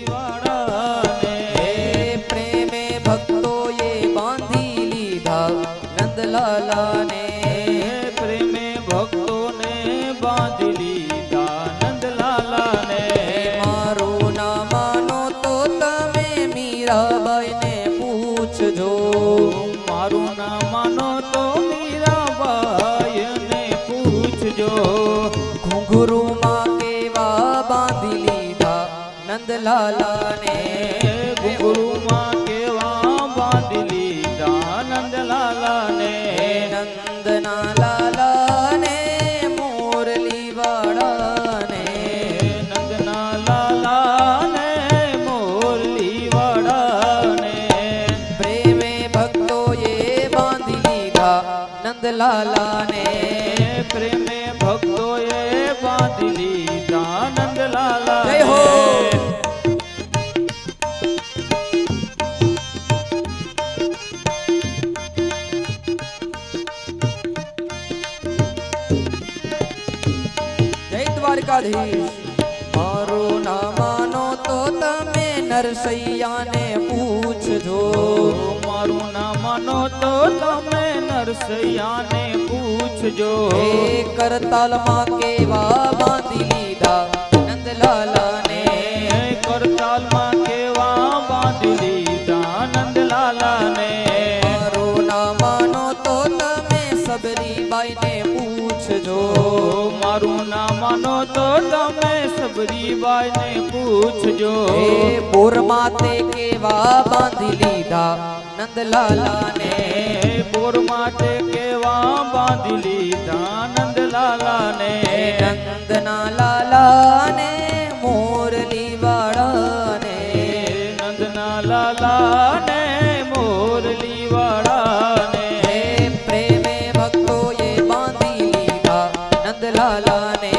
વાળાને પ્રેમે ભક્તોએ બાંધી લીધા નંદલાલાને પ્રેમે ભક્તોને બાંધી લીધા નંદલાલાને મારું ના માનો તો તમે મીરાબાઈને પૂછજો મારું ના માનો તો મીરાબાઈને પૂછજો ઘુંઘરુમાં કેવા બાંધી લીધા નંદલાલાને ઘુંઘરુમાં કેવા બાંધી લીધા નંદલાલાને નંદના લાલાને મોરલી વાળાને નંદના લાલાને મોરલી વાળાને પ્રેમે ભક્તોએ બાંધી લીધા નંદલાલાને પ્રેમે ભક્તોએ બાંધી લીધા નંદલાલા જય હો જય દ્વારકાધીશ મારું ના માનો તો તમે નરસૈયાને પૂછજો મારું ના માનો તો તમે નરસૈયાને પૂછજો હે કરતાલમાં કેવા બાંધી લીધા નંદલાલાને કરતાલમાં કેવા બાંધી લીધા નંદલાલાને મારું ના માનો તો તમે સબરીબાઈને પૂછજો મારું ના માનો તો તમે સબરીબાઈને પૂછજો હે બોરમાતે કેવા બાંધી લીધા નંદલાલાને બોર માટે કેવા બાંધી લીધા નંદલાલાને નંદના લાલાને મોરલી વાળાને નંદના લાલાને મોરલી વાળાને પ્રેમે ભક્તોએ બાંધી લીધા નંદલાલાને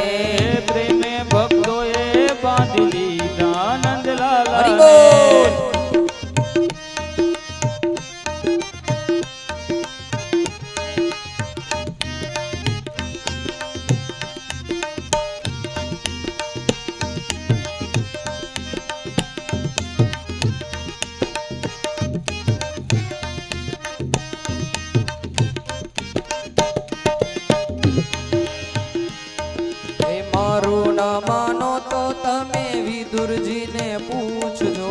પ્રેમે ભક્તોએ બાંધી લીધા નંદલાલાને હરિ બોલ મારું ના માનો તો તમે વિદુરજીને પૂછજો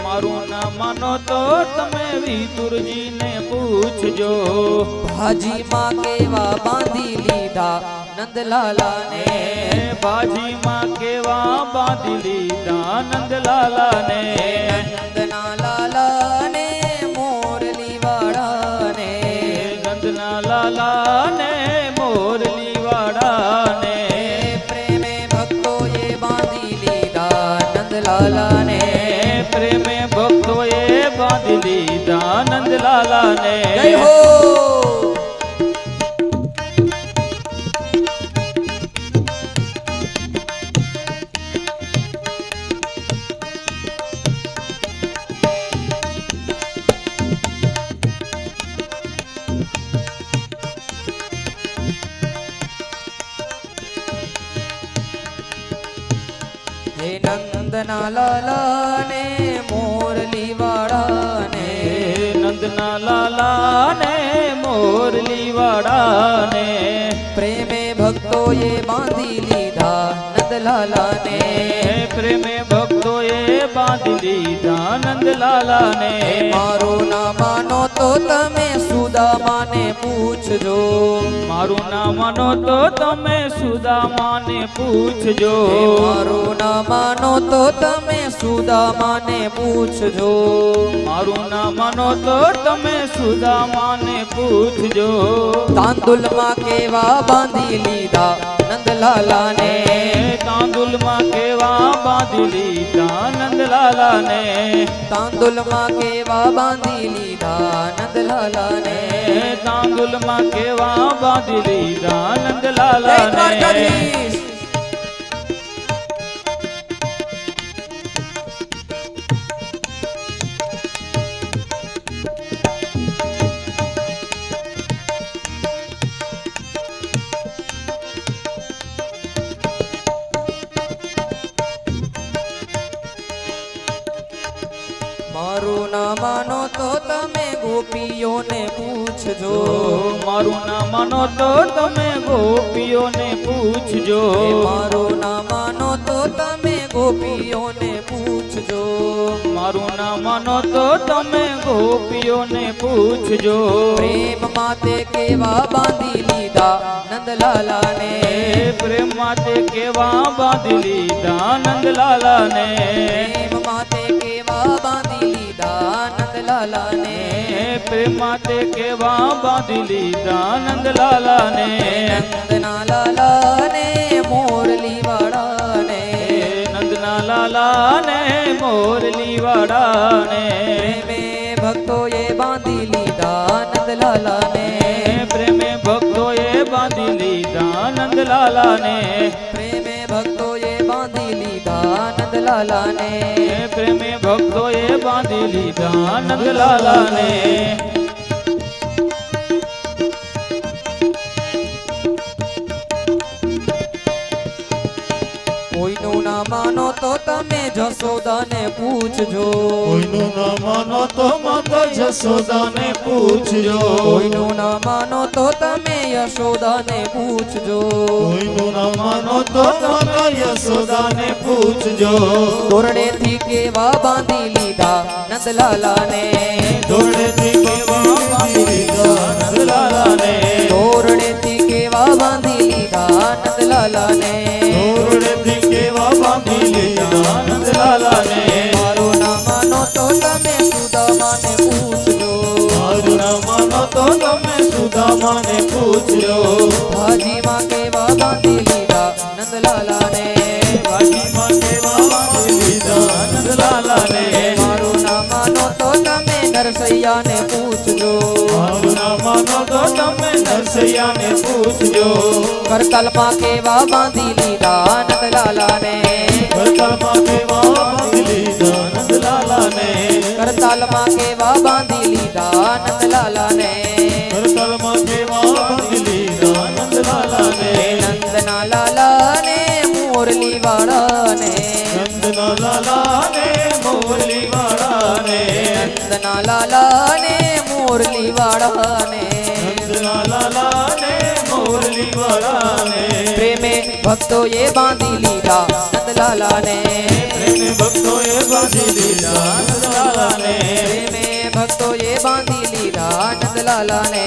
મારું ના માનો તો તમે વિદુરજીને પૂછજો ભાજીમાં કેવા બાંધી લીધા નંદલાલાને બાજીમાં કેવા બાંધી લીધા નંદલાલાને નંદના લાલાને મોરલી વાળાને નંદના લાલાને મોરલી વાળાને પ્રેમે ભક્તોએ બાંધી લીધા નંદલાલાને પ્રેમે ભક્તોએ બાંધી લીધા નંદલાલાને જય હો હે નંદના લાલાને મોરલી વાળાને નંદના લાલાને મોરલી વાળાને પ્રેમે ભક્તોએ બાંધી લીધા નંદલાલાને પ્રેમે ભક્તોએ બાંધી લીધા નંદલાલાને મારું ના માનો તો તમે સુદામાને પૂછજો મારું ના માનો તો તમે સુદામાને પૂછજો મારું ના માનો તો તમે સુદામાને પૂછજો મારું ના માનો તો તમે સુદામાને પૂછજો તાંદુલમાં કેવા બાંધી લીધા નંદલાલાને તાંદુલમાં કેવા બાંધી લીધા નંદલાલાને તાંદુલમાં કેવા બાંધી લીધા નંદલાલાને તાંદુલમાં કેવા બાંધી લીધા જય નંદલાલાને દ્વારકાધીશ મારું ના માનો તો તમે ગોપીઓને પૂછજો મારું ના માનો તો તમે ગોપીઓને પૂછજો મારું ના માનો તો તમે ગોપીઓને પૂછજો મારું ના માનો તો તમે ગોપીઓને પૂછજો પ્રેમ માતે કેવા બાંધી લીધા નંદલાલાને પ્રેમ માતે કેવા બાંધી લીધા નંદલાલાને પ્રેમ માતે કેવા બાંધી લીધા નંદલાલાને પ્રેમ માતે કેવા બાંધી લીધા નંદલાલાને નંદના લાલાને મોરલી વાળાને નંદના લાલાને મોરલી વાળાને પ્રેમે ભક્તોએ બાંધી લીધા નંદલાલાને પ્રેમે ભક્તોએ બાંધી લીધા નંદલાલાને પ્રેમે ભક્તોએ બાંધી લીધા નંદલાલાને પ્રેમે ભક્તોએ બાંધી લીધા નંદલાલાને કોઈનું ના માનો તો તમે જશોદાને પૂછજો કોઈનું ના માનો તો માતા જશોદાને પૂછજો કોઈનું ના માનો તો તમે યશોદાને પૂછજો કોઈનું ના માનો તો માતા યશોદાને પૂછજો દોરડેથી કેવા બાંધી લીધા નંદલાલાને દોરડેથી કેવા બાંધી લીધા નંદલાલાને દોરડેથી કેવા બાંધી લીધા નંદલાલાને દોરડેથી કેવા બાંધી લીધા નંદલાલાને મારું ના માનો તો તમે સુદામાને પૂછજો મારું ના માનો તો તમે સુદામાને પૂછજો ભાજીમાં કેવા બાંધી લીધા નંદલાલાને વાજીમાં કેવા બાંધી લીધા નંદલાલાને મારું ના માનો તો તમે નરસૈયાને પૂછજો મારું ના માનો તો તમે નરસૈયાને પૂછજો કરતલમાં કેવા બાંધી લીધા નંદલાલાને કરતલમાં કેવા બાંધી લીધા નંદલાલાને કરતાલમાં કેવા બાંધી લીધા નંદલાલાને કરતલમાં કેવા બાંધી લીધા નંદલાલાને નંદના લાલાને મોરલી વાળાને નંદના લાલાને મોરલી વાળાને નંદના લાલાને મોરલી વાળાને નંદના લાલાને મોરલી વાળાને પ્રેમે ભક્તોએ બાંધી લીધા નંદલાલાને પ્રેમે ભક્તોએ બાંધી લીધા નંદલાલાને પ્રેમે ભક્તોએ બાંધી લીધા નંદલાલાને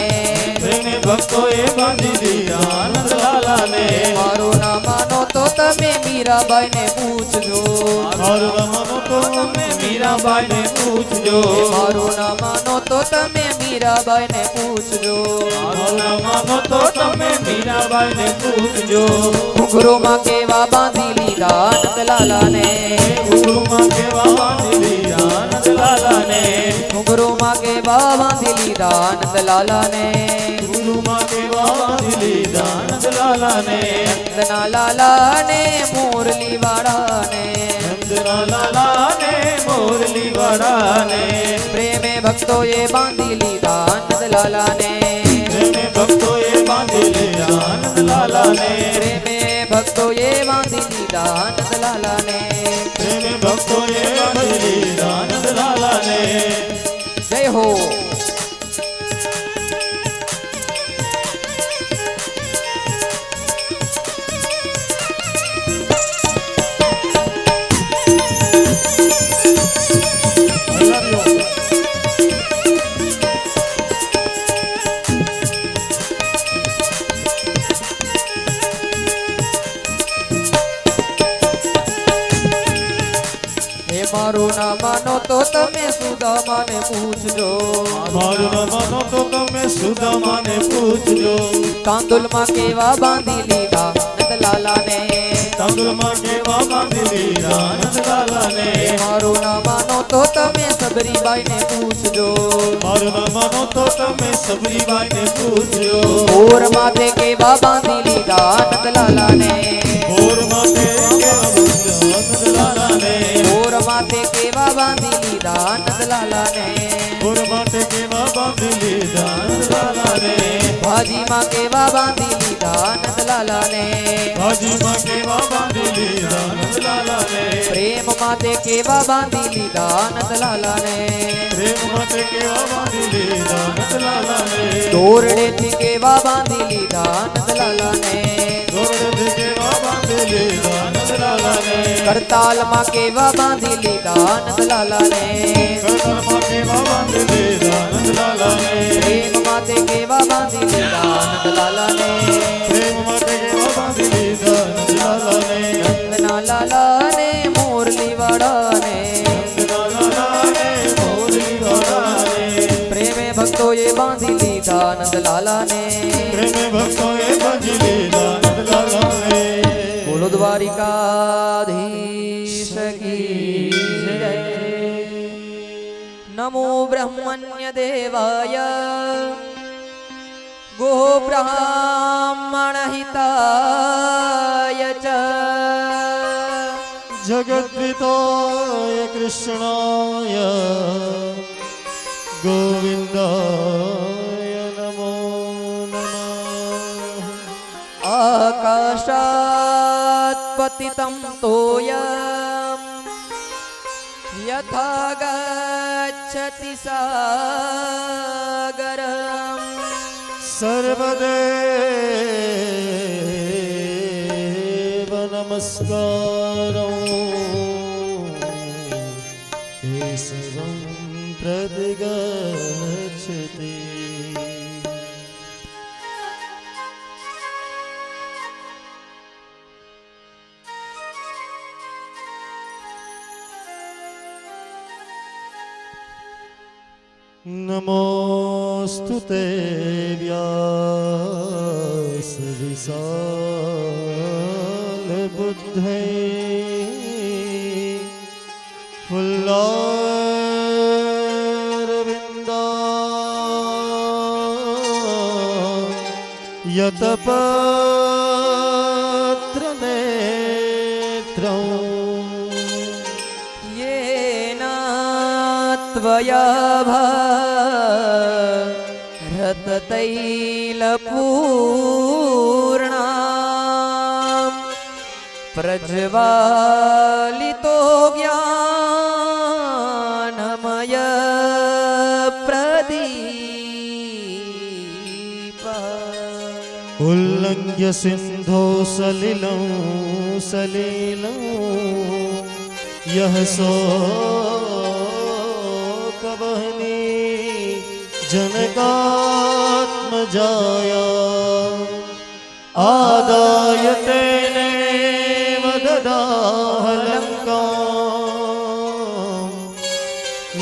પ્રેમે ભક્તોએ બાંધી લીધા નંદલાલાને મારું ના માનો તો તમે મીરાબાઈને પૂછજો મારું ના માનો તો તમે મીરાબાઈને પૂછજો મારું ના માનો તો તમે મીરાબાઈને પૂછજો મારું ના માનો તો તમે મીરાબાઈને પૂછજો ઘૂંઘરોમાં કેવા બાંધી લીધા નંદલાલાને ગુરુમાં કેવા બાંધી લીધા નંદલાલાને ઘૂંઘરોમાં કેવા બાંધી લીધા નંદલાલાને ગુરુમાં કેવા બાંધી લીધા નંદલાલાને નંદના લાલાને મોરલી વાળાને નંદના લાલાને મોરલી વાળાને પ્રેમે ભક્તોએ બાંધી લીધા નંદલાલાને પ્રેમે ભક્તોએ બાંધી લીધા નંદલાલાને પ્રેમે ભક્તોએ બાંધી લીધા નંદલાલાને પ્રેમે ભક્તોએ બાંધી લીધા નંદલાલાને જય હો હે મારું ના માનો તો તમે સુદામાને પૂછજો મારું ના માનો તો તમે સુદામાને પૂછજો તાંદુલમાં કેવા બાંધી લીધા નંદલાલાને તાંદુલમાં કેવા બાંધી લીધા નંદલાલાને મારું ના માનો તો તમે સબરીબાઈને પૂછજો મારું ના માનો તો તમે સબરીબાઈને પૂછજો ઓર માથે કેવા બાંધી લીધા નંદલાલાને ઓર માથે કેવા બાંધ્યા નંદલાલાને ઓર માથે કેવા બાંધી લીધા નંદલાલાને ઓર માથે માટે કેવા બાંધી લીધા નંદલાલાને ભાજીમાં કેવા બાંધી લીધા નંદલાલાને ભાજીમાં કેવા બાંધી લીધા નંદલાલાને પ્રેમ માટે કેવા બાંધી લીધા નંદલાલાને પ્રેમ માટે કેવા બાંધી લીધા નંદલાલાને દોરડેથી કેવા બાંધી લીધા નંદલાલાને દોરડેથી કેવા બાંધી લીધા નંદલાલાને કરતાલમાં કેવા બાંધી લીધા નંદલાલાને કરતાલમાં કેવા બાંધી લીધા નંદલાલાને પ્રેમ માટે કેવા બાંધી લીધા નંદલાલાને પ્રેમ માટે કેવા બાંધી લીધા નંદલાલાને નંદના લાલાને મોરલી વાળાને નંદલાલાને મોરલી વાળાને પ્રેમે ભક્તોએ બાંધી લીધા નંદલાલાને પ્રેમે ભક્તોએ બાંધી લીધા નંદલાલાને બોલો દ્વારિકાધીશ કી જય નમો બ્રહ્મણ્ય દેવાય ગો બ્રાહ્મણ હિતાય ચ જગદ્વિતાય કૃષ્ણાય ગોવિંદાય નમો નમઃ આકાશાત પતિતં તોયમ યથા ગચ્છતિ સાગરમ સર્વદેવ નમસ્કારો એસવં પ્રદગચ્છતિ नमोऽस्तु ते व्यासविशालबुद्धे फुल्लारविन्दा यतपत्रनेत्रम् येन त्वया भारततैलपूर्णा प्रज्वालितो ज्ञानमय प्रदीप उल्लङ्घ्य सिन्धो सलिलं सलिलं यः शोकवह्नि जनकात्मजाया आदाय तेनेव ददाह लङ्काम्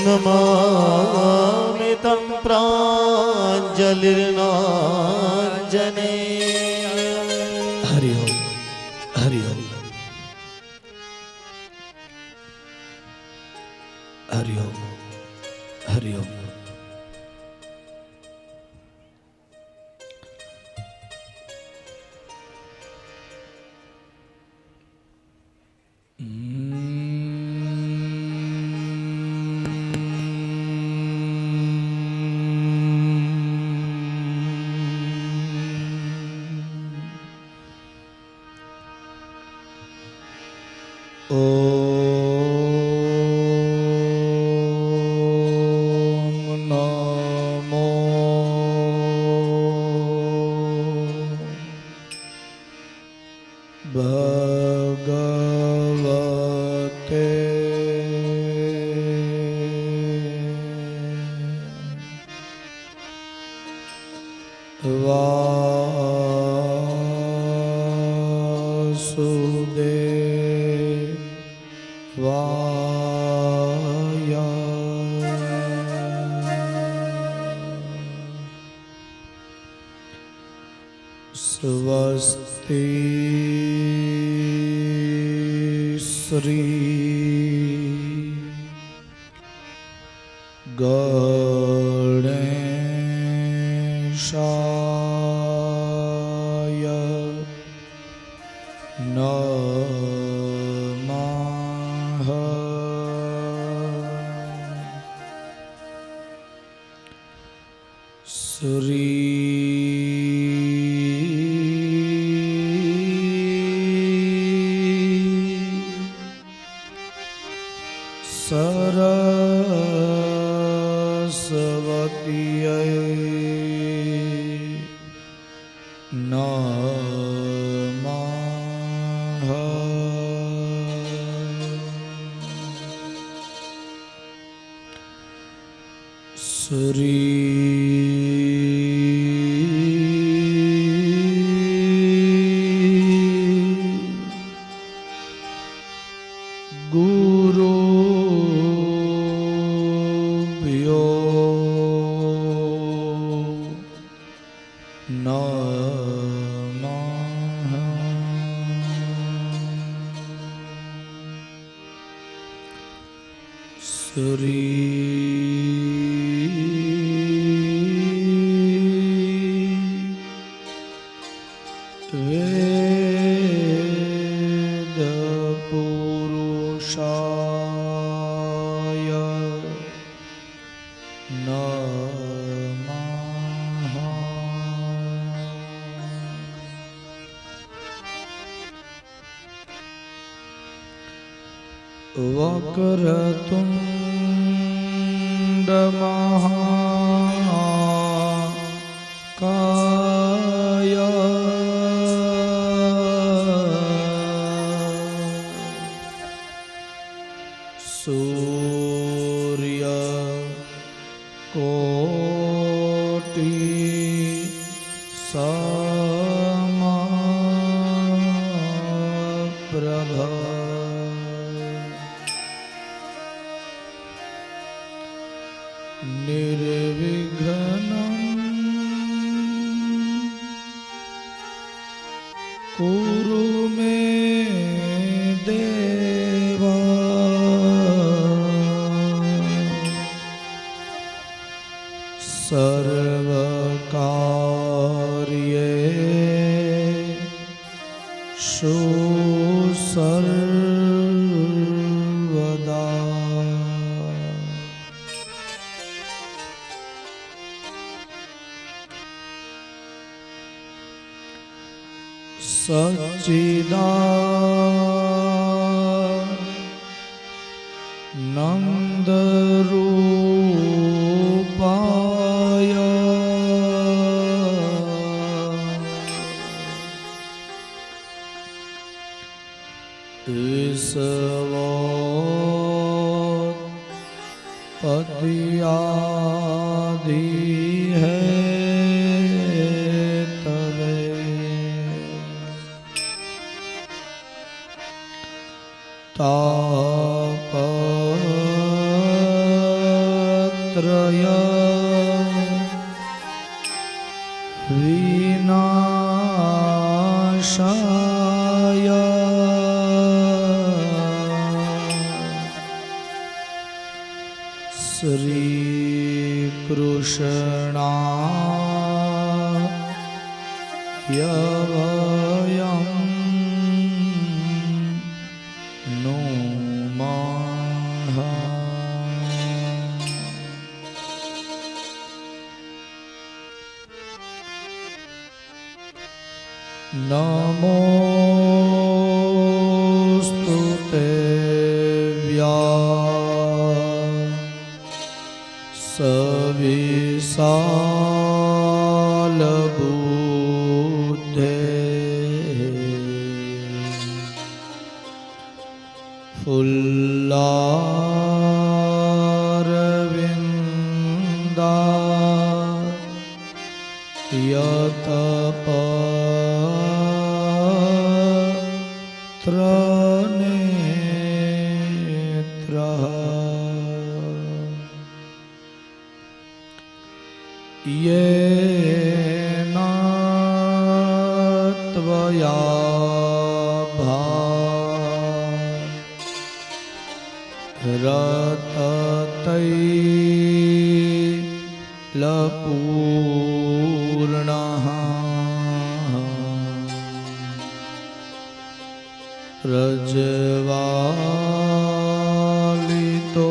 नमामि तं प्राञ्जलिर्नाञ्जनेय हरि ओम हरि ओम हरि ओम हरि ओम ओम नमो भगवते वासुदेवाय स्वस्ति श्री गणेशाय नमः સરસ્વતીય નમઃ વેદ પુરુષાય નમઃ વક્રતુંડ મહાકાય સૂર્ય કોટિ સમપ્રભ નિર્વિઘ્નં કુરુ મે દેવ સર્વકાર્યેષુ સર્વદા સચ્ચિદાનંદ રૂપાય ईश्वरोत्पत्त्यादि हेतवे तापत्रय विनाशाय श्री कृष्णाय वयं नुमः नमोऽस्तु ते सविशालबुद्धे फुल्लारविन्दा यतपत्रनेत्रः येन त्वया रततैलपूर्णः प्रज्वालितो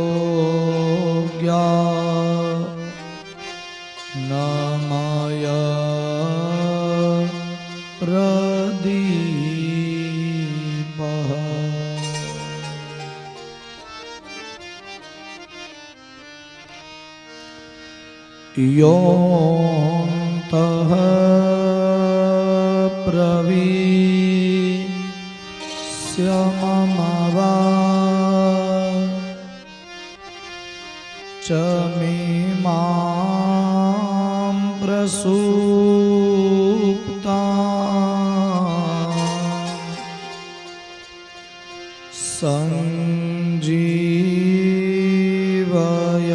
ज्ञानमहात्मना योऽन्तः प्रविश्य मम वाचमिमां प्रसुप्तां संजीवय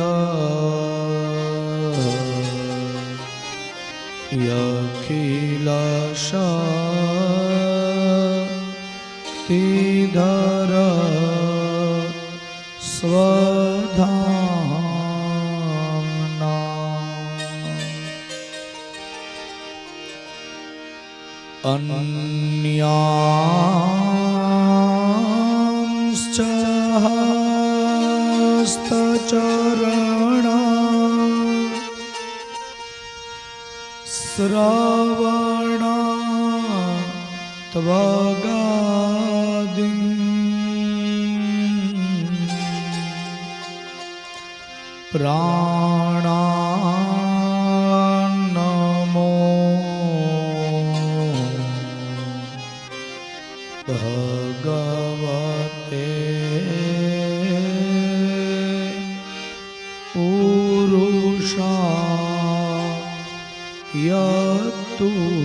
यखिलशक्तिधर स्वधाम्ना अन्यांश्च हस्तचरणा श्रवणा त्वगादिं प्राणान्नमो भगवते पुरुषाय तुभ्यम्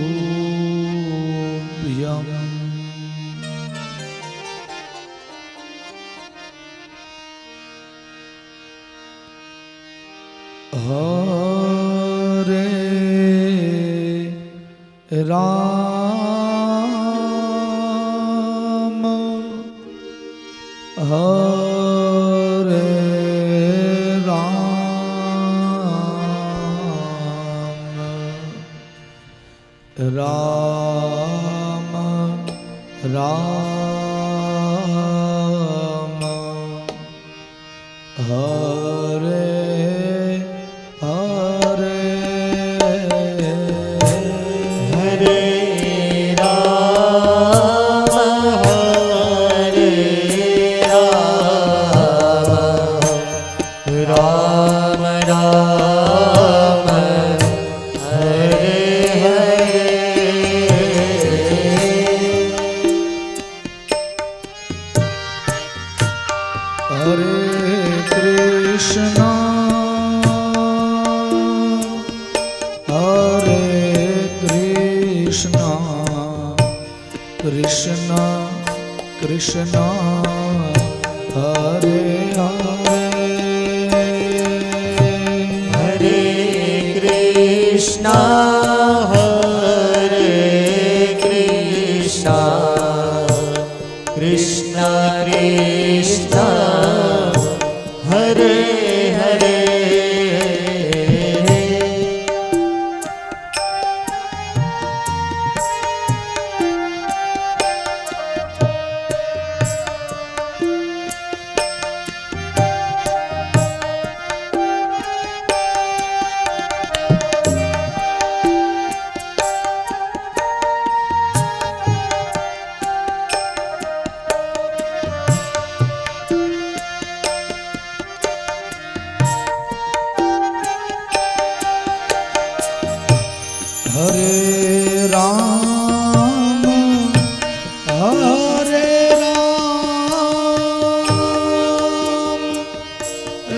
हरे राम हरे राम राम राम हरे हरे हरे राम हरे राम राम राम हरे हरे हरे कृष्णा कृष्णा कृष्णा हरे हरे हरे कृष्णा कृष्णा कृष्णा हरे हरे हरे राम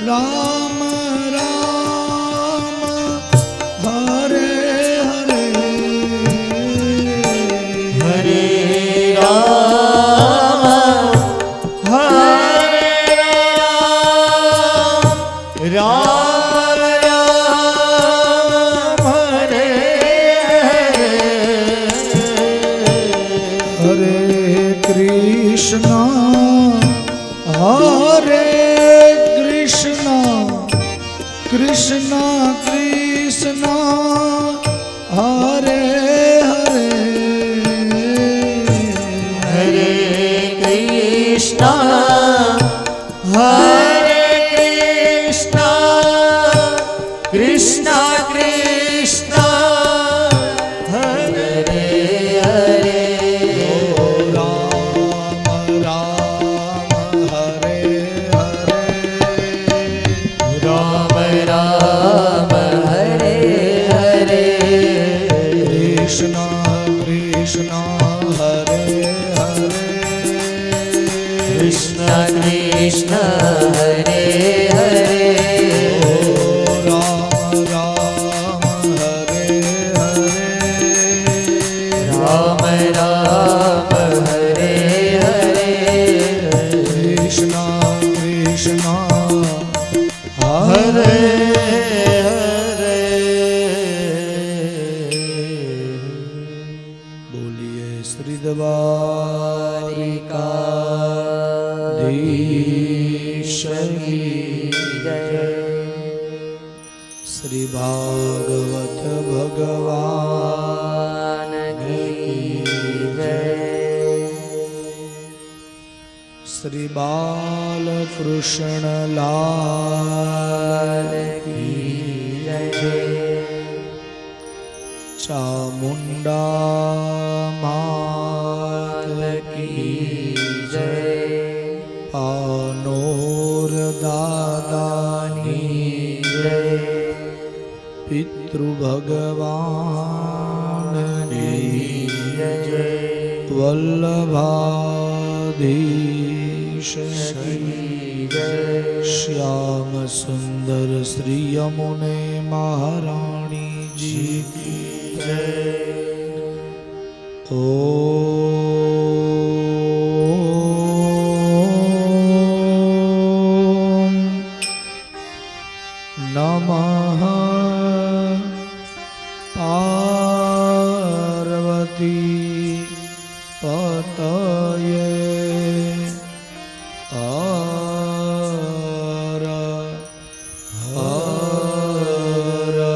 राम राम हरे हरे हरे राम हरे राम राम हरे हरे कृष्णा हरे कृष्णा कृष्णा कृष्णा हरे हरे हरे कृष्णा हरे कृष्णा कृष्णा कृष्णा हरे हरे राम राम हरे हरे राम राम हरे હરે હરે રામ રામ હરે હરે રામ રામ હરે હરે કૃષ્ણ કૃષ્ણ હરે હરે હરે બોલીએ શ્રી દ્વારિકાધીશ કી જય શ્રી ભાગવત ભગવાન કી જય શ્રી બાલકૃષ્ણ લાલ કી જય ચામુંડા માત કી જય પાનોર દાદાની જય પિતૃ ભગવાનની જય વલ્લભાધીશ કી જય શ્યામ સુંદર શ્રી યમુને મહારાણી જી કી જય ઓમ નમઃ પાર્વતી પતયે હર હર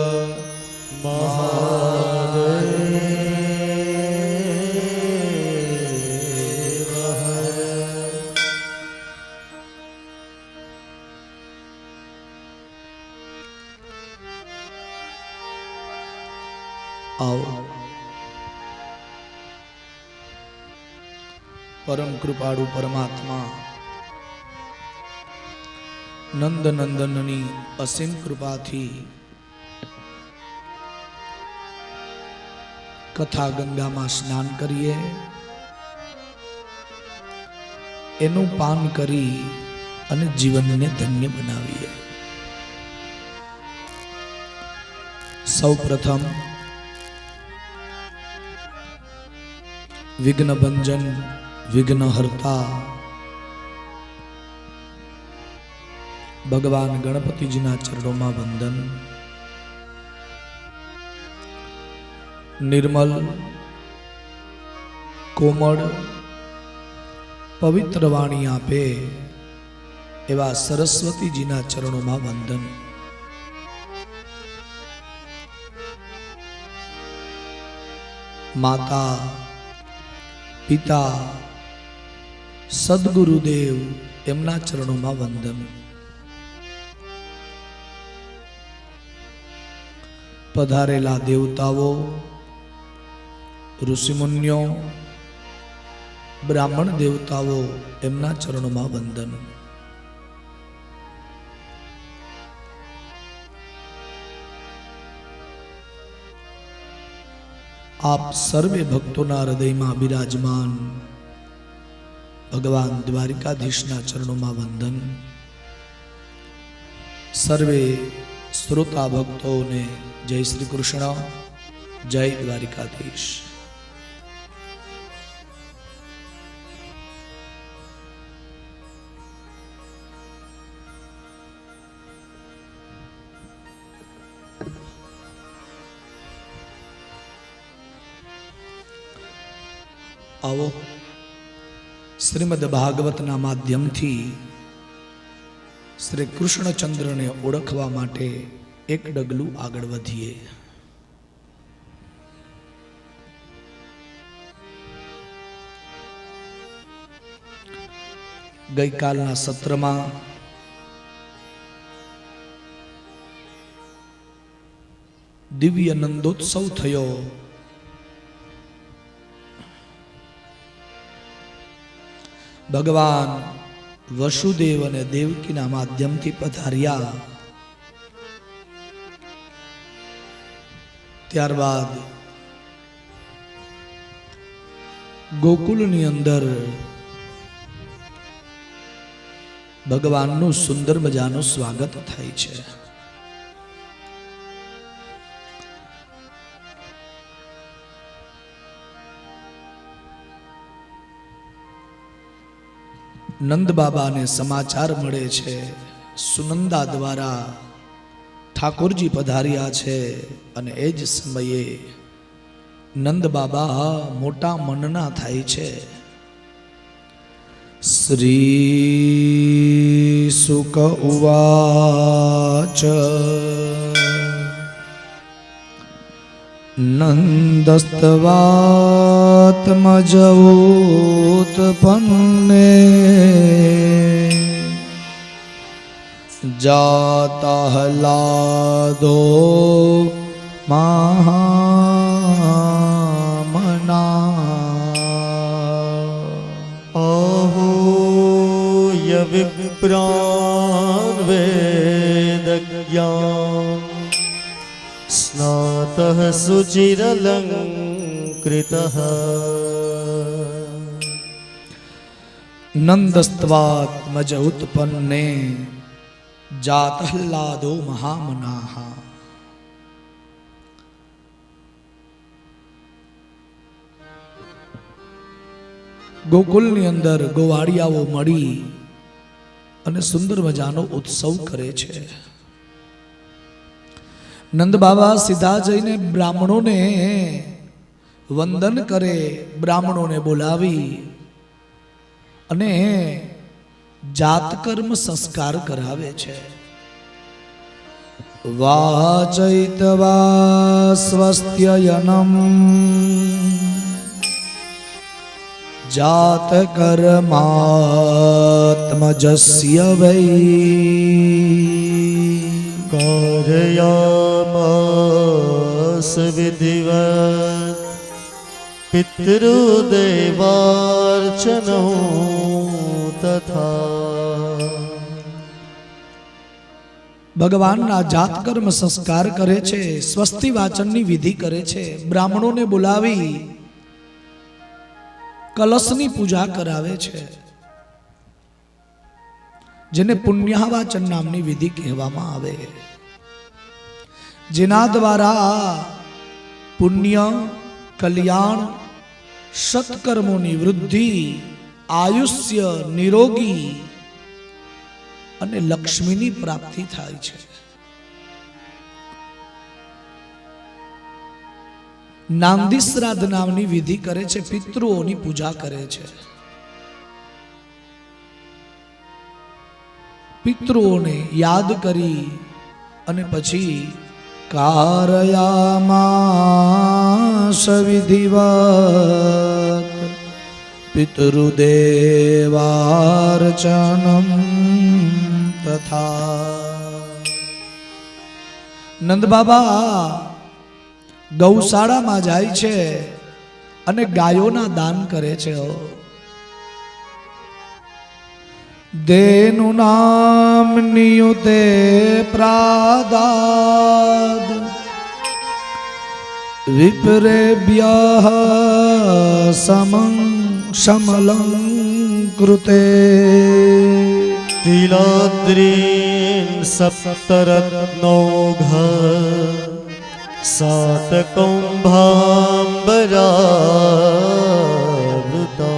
આવો પરમ કૃપાળુ પરમાત્મા નંદ નંદનની અસીમ કૃપાથી કથા ગંગામાં સ્નાન કરીએ, એનું પાન કરી અને જીવનને ધન્ય બનાવીએ. સૌ પ્રથમ વિઘ્ન ભંજન વિઘ્ન હર્તા ભગવાન ગણપતિજીના ચરણોમાં વંદન. નિર્મલ કોમળ પવિત્ર વાણી આપે એવા સરસ્વતીજીના ચરણોમાં વંદન. માતા પિતા સદગુરુદેવ એમના ચરણોમાં વંદન. પધારેલા દેવતાઓ, ઋષિમુનિઓ, બ્રાહ્મણ દેવતાઓ એમના ચરણોમાં વંદન. આપ સર્વે ભક્તોના હૃદયમાં બિરાજમાન ભગવાન દ્વારિકાધીશના ચરણોમાં વંદન. સર્વે શ્રોતા ભક્તોને જય શ્રી કૃષ્ણ, જય દ્વારિકાધીશ. આવો શ્રીમદ ભાગવતના માધ્યમથી શ્રી કૃષ્ણચંદ્રને ઓળખવા માટે એક ડગલું આગળ વધીએ. ગઈકાલના સત્રમાં દિવ્ય નંદોત્સવ થયો. ભગવાન વસુદેવ અને દેવકીના માધ્યમથી પધાર્યા. ત્યારબાદ ગોકુલની અંદર ભગવાનનું સુંદર મજાનું સ્વાગત થાય છે. નંદ બાબાને સમાચાર મળે છે, સુનંદા દ્વારા ઠાકોરજી પધાર્યા છે. અને એ જ સમયે નંદ બાબા મોટા મનના થાય છે. શ્રી સુક ઉવાચ નંદસ્તવાત્મજૌત્પન્ને જાતહલાદો મહામના आहूय विप्रान् वेदज्ञान् स्नातः सुचिरलङ्कृतः नंदस्त्वात्मज उत्पन्ने जातह्लादो महामनाः. ગોકુલની અંદર ગોવાળિયાઓ મળી અને સુંદર મજાનો ઉત્સવ કરે છે. નંદ બાબા સીધા જઈને બ્રાહ્મણોને વંદન કરે, બ્રાહ્મણોને બોલાવી અને જાતકર્મ સંસ્કાર કરાવે છે. વાચૈતવા સ્વસ્ત્યયનમ જાતકર્માત્મજસ્ય વૈ कारयामास विधिवत् पितृदेवार्चनो तथा. ભગવાનના જાતકર્મ સંસ્કાર કરે છે, સ્વસ્તિ વાચનની વિધિ કરે છે, બ્રાહ્મણોને બોલાવી કલશની પૂજા કરાવે છે, જેને પુણ્યવાચન નામની વિધિ કહેવામાં આવે, જેના દ્વારા પુણ્ય, કલ્યાણ, સત્કર્મોની વૃદ્ધિ, આયુષ્ય, નિરોગી અને લક્ષ્મીની પ્રાપ્તિ થાય છે. નાંદી શ્રાદ્ધ નામની વિધિ કરે છે, પિતૃઓની પૂજા કરે છે. પિતૃઓને યાદ કરી અને પછી કારયામાસ વિધિવત પિતૃદેવાર્ચનમ તથા. નંદ બાબા ગૌશાળામાં જાય છે અને ગાયોના દાન કરે છે. દેનું નામ નિયુતે પ્રાદાદ વિપ્રેભ્ય સમં સમલં કૃતે तिलाद्रीन् सप्तरत्नौघ सातकौम्भाम्बरावृता.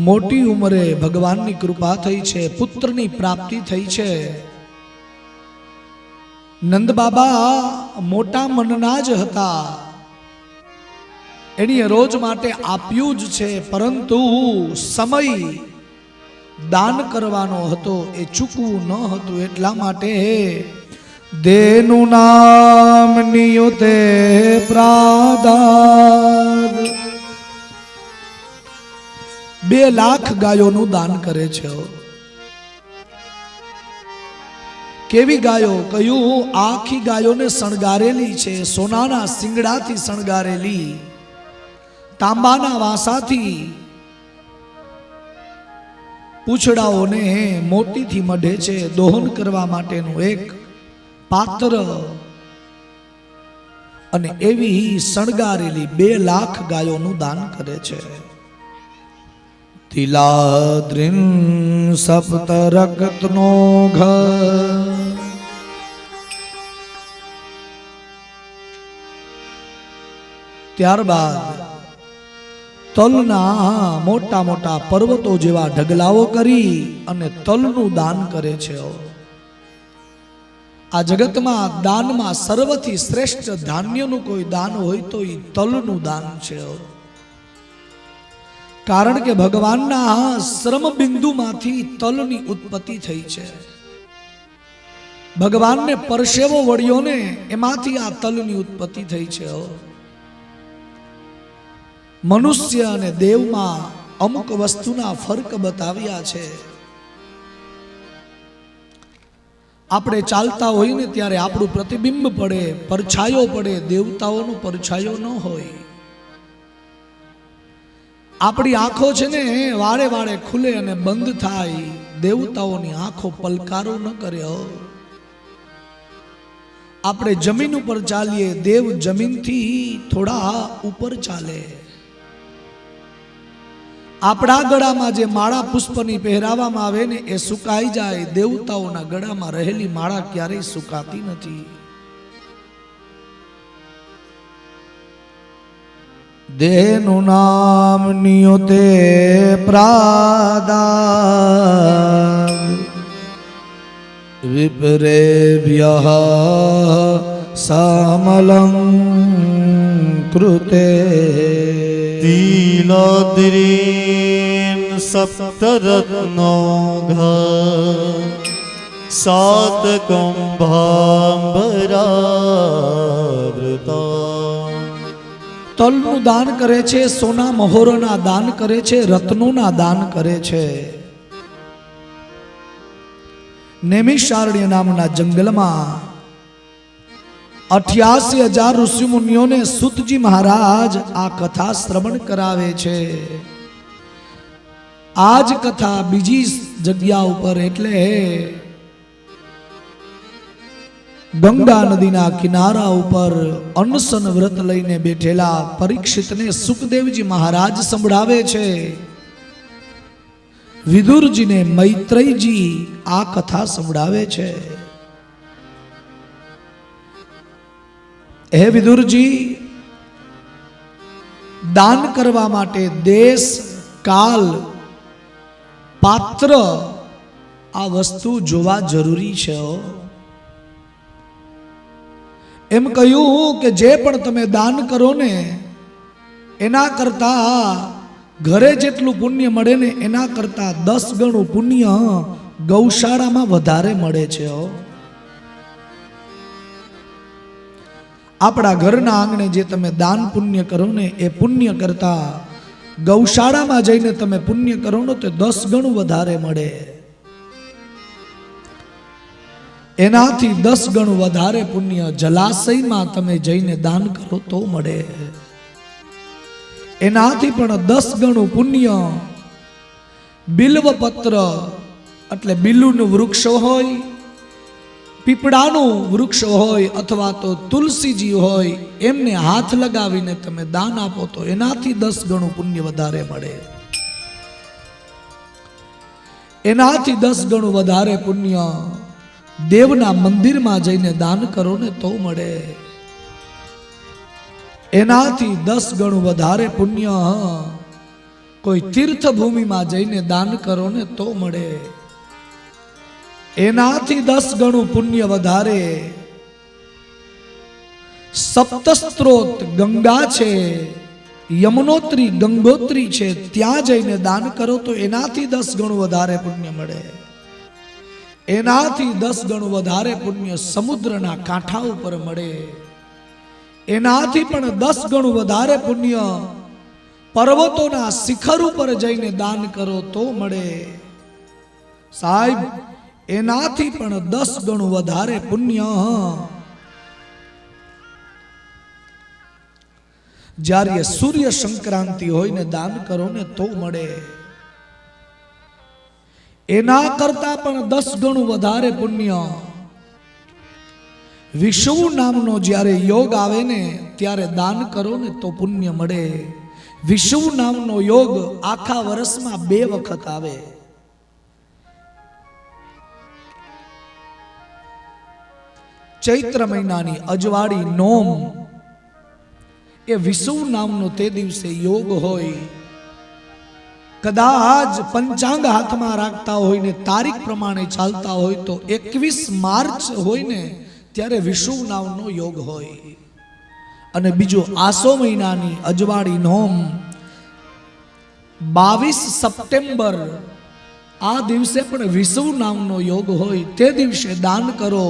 મોટી ઉંમરે ભગવાનની કૃપા થઈ છે, પુત્રની પ્રાપ્તિ થઈ છે. નંદ બાબા મોટા મનના જ હતા, એની રોજ માટે આપ્યું જ છે, પરંતુ સમય દાન કરવાનો હતો, એ ચૂકવું ન હતું. એટલા માટે દેનું નામ નિયુતે પ્રાદાદ 2 લાખ ગાયોનું દાન કરે છે. કેવી ગાયો? કહ્યું આખી ગાયોને શણગારેલી છે, સોનાના શિંગડાથી શણગારેલી, તાંબાના વાંસાથી પૂંછડાઓને મોતીથી મઢે છે, દોહન કરવા માટેનું એક પાત્ર અને એવી શણગારેલી 2 લાખ ગાયોનું દાન કરે છે. તિલાદ્રિન સપ્ત રક્તનો ઘર. ત્યારબાદ તલના મોટા મોટા પર્વતો જેવા ઢગલાઓ કરી અને તલનું દાન કરે છે. આ જગતમાં દાનમાં સર્વથી શ્રેષ્ઠ ધાન્યનું કોઈ દાન હોય તો એ તલનું દાન છે. કારણ કે ભગવાનના શ્રમ બિંદુમાંથી તલની ઉત્પત્તિ થઈ છે. ભગવાનને પરસેવો વળ્યો ને એમાંથી આ તલની ઉત્પત્તિ થઈ છે. મનુષ્ય અને દેવમાં અમુક વસ્તુના ફરક બતાવ્યા છે. આપણે ચાલતા હોય ને ત્યારે આપણું પ્રતિબિંબ પડે, પરછાયો પડે, દેવતાઓનો પરછાયો ન હોય. આપણી આંખો છે ને વાળે વાળે ખુલે અને બંધ થાય, દેવતાઓની આંખો પલકારો ન કરે. આપણે જમીન ઉપર ચાલીએ, દેવ જમીનથી થોડા ઉપર ચાલે. આપણા ગળામાં જે માળા પુષ્પની પહેરાવવામાં આવે ને એ સુકાઈ જાય, દેવતાઓના ગળામાં રહેલી માળા ક્યારેય સુકાતી નથી. દેહનું નામ નિયોતે પ્રાદા વિપરેભ્યઃ સામલં કૃતે. તિલાદ્રીન સપ્તરત્નો ઘર સાત કુંભાંબરાવૃતા. તલનું દાન કરે છે, સોના મહોરના દાન કરે છે, રત્નોના દાન કરે છે. નૈમિષારણ્ય નામના જંગલમાં 88,000 ઋષિ મુનિઓને સૂતજી મહારાજ આ કથા શ્રવણ કરાવે છે. આ જ કથા બીજી જગ્યા ઉપર એટલે ગંગા નદીના કિનારા ઉપર અનશન વ્રત લઈને બેઠેલા પરીક્ષિતને સુખદેવજી મહારાજ સંભળાવે છે. વિદુરજીને મૈત્રેયજી આ કથા સંભળાવે છે. હે વિદુરજી, દાન કરવા માટે દેશ, કાલ, પાત્ર આ વસ્તુ જોવા જરૂરી છે. એમ કહ્યું કે જે પણ તમે દાન કરો ને એના કરતા ઘરે જેટલું પુણ્ય મળે ને એના કરતા 10 ગણું પુણ્ય ગૌશાળામાં વધારે મળે છે. આપણા ઘરના આંગણે જે તમે દાન પુણ્ય કરો ને એ પુણ્ય કરતા ગૌશાળામાં જઈને તમે પુણ્ય કરો ને તો 10 ગણું વધારે મળે. એનાથી 10 ગણું વધારે પુણ્ય જલાશયમાં તમે જઈને દાન કરો તો મળે. એનાથી પણ 10 ગણું પુણ્ય બિલ્વપત્ર એટલે બિલ્લુનું વૃક્ષ હોય, પીપળાનું વૃક્ષ હોય અથવા તો તુલસીજી હોય, એમને હાથ લગાવીને તમે દાન આપો તો એનાથી 10 ગણું પુણ્ય વધારે મળે. એનાથી 10 ગણું વધારે પુણ્ય દેવના મંદિરમાં જઈને દાન કરો ને તો મળે. એનાથી 10 ગણું વધારે પુણ્ય કોઈ તીર્થભૂમિમાં જઈને દાન કરો ને તો મળે. એનાથી 10 ગણું પુણ્ય વધારે સપ્તસ્ત્રોત ગંગા છે, યમનોત્રી ગંગોત્રી છે, ત્યાં જઈને દાન કરો તો એનાથી 10 ગણું વધારે પુણ્ય મળે. એનાથી 10 ગણું વધારે પુણ્ય સમુદ્રના કાંઠા ઉપર મળે. એનાથી પણ 10 ગણું વધારે પુણ્ય પર્વતોના શિખર ઉપર જઈને દાન કરો તો મળે. સાહેબ, એનાથી પણ 10 ગણું વધારે પુણ્ય જ્યારે સૂર્ય સંક્રાંતિ હોય ને દાન કરો ને તો મળે. એના કરતા પણ 10 ગણું વધારે પુણ્ય વિષુવ નામનો જ્યારે યોગ આવે ને ત્યારે દાન કરો ને તો પુણ્ય મળે. વિષુવ નામનો યોગ આખા વર્ષમાં 2 વખત આવે. ચૈત્ર મહિનાની અજવાળી નોમ એ વિષુવ નામનો તે દિવસે યોગ હોય. કદાચ પંચાંગ હાથમાં રાખતા હોય ને તારીખ પ્રમાણે ચાલતા હોય તો 21 માર્ચ હોય ને ત્યારે વિષુવ નામનો યોગ હોય. અને બીજો આસો મહિનાની અજવાળી નોમ 22 સપ્ટેમ્બર આ દિવસે પણ વિષુવ નામનો યોગ હોય. તે દિવસે દાન કરો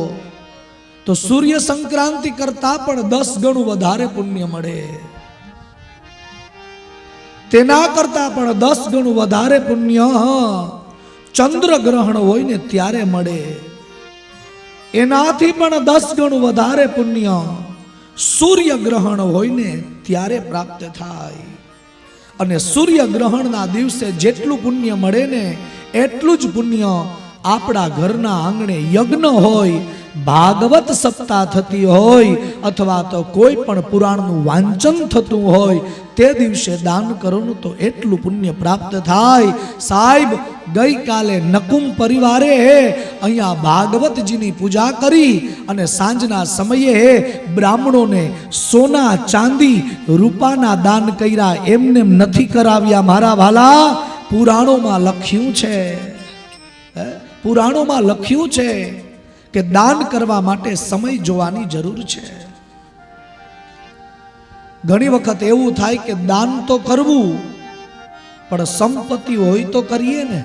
તો સૂર્ય સંક્રાંતિ કરતા પણ 10 ગણું વધારે પુણ્ય મળે. તેના કરતા પણ 10 ગણું વધારે પુણ્ય ચંદ્ર ગ્રહણ હોય ને ત્યારે મળે. એનાથી પણ 10 ગણું વધારે પુણ્ય સૂર્ય ગ્રહણ હોય ને ત્યારે પ્રાપ્ત થાય. અને સૂર્ય ગ્રહણના દિવસે જેટલું પુણ્ય મળે ને એટલું જ પુણ્ય આપણા ઘરના આંગણે યજ્ઞ હોય, ભાગવત સપ્તાહ થતી હોય અથવા તો કોઈ પણ પુરાણનું વાંચન થતું હોય તે દિવસે દાન કરો તો એટલું પુણ્ય પ્રાપ્ત થાય. સાહેબ, ગઈકાલે નકુમ પરિવારે અહીંયા ભાગવતજીની પૂજા કરી અને સાંજના સમયે બ્રાહ્મણોને સોના, ચાંદી, રૂપાના દાન કર્યા. એમને નથી કરાવ્યા મારા વાલા. પુરાણોમાં લખ્યું છે, પુરાણોમાં લખ્યું છે કે દાન કરવા માટે સમય જોવાની જરૂર છે. ઘણી વખત એવું થાય કે દાન તો કરવું પણ સંપત્તિ હોય તો કરીએ ને.